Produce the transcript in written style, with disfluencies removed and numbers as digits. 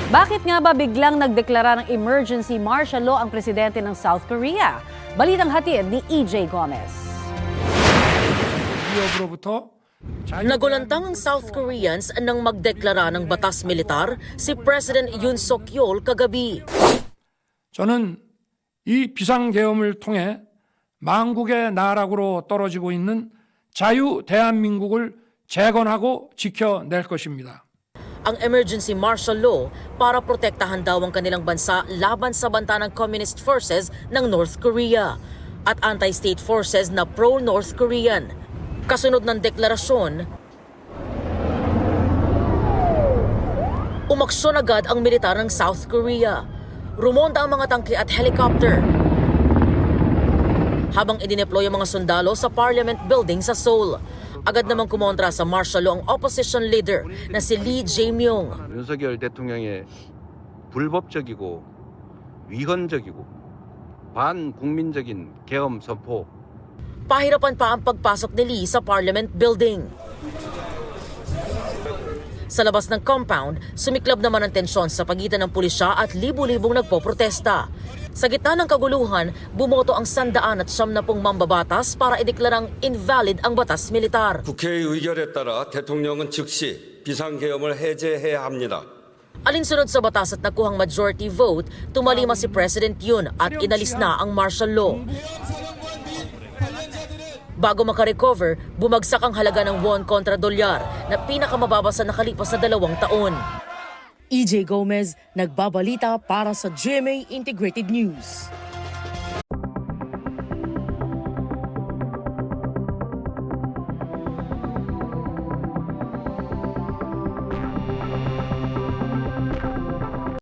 Bakit nga ba biglang nagdeklara ng emergency martial law ang presidente ng South Korea? Balitang hatid ni EJ Gomez. Nagulantang ang South Koreans nang magdeklara ng batas militar si President Yoon Suk-yeol kagabi. 저는 이 비상계엄을 통해 만국의 나락으로 떨어지고 있는 자유 대한민국을 재건하고 지켜낼 것입니다. Ang emergency martial law para protektahan daw ang kanilang bansa laban sa banta ng communist forces ng North Korea at anti-state forces na pro-North Korean. Kasunod ng deklarasyon, umaksyon agad ang militar ng South Korea. Rumonda ang mga tangke at helicopter habang idineploy ang mga sundalo sa Parliament Building sa Seoul. Agad namang kumontra sa martial law ang opposition leader na si Lee Jae-myung. 윤석열 대통령의 불법적이고 위헌적이고 반국민적인 계엄 선포. Pahirapan pa ang pagpasok ni Lee sa Parliament Building. Sa labas ng compound, sumiklab naman ang tensyon sa pagitan ng pulisya at libu-libong nagpoprotesta. Sa gitna ng kaguluhan, bumoto ang 190 mambabatas para ideklarang invalid ang batas militar. 국회의 의결에 따라 대통령은 즉시 비상계엄을 해제해야 합니다. Alinsunod sa batas at nakuhang majority vote, tumalima si President Yoon at inalis na ang martial law. Bago makarecover, bumagsak ang halaga ng won kontra dolyar na pinakamababa sa nakalipas na 2 taon. EJ Gomez, nagbabalita para sa GMA Integrated News.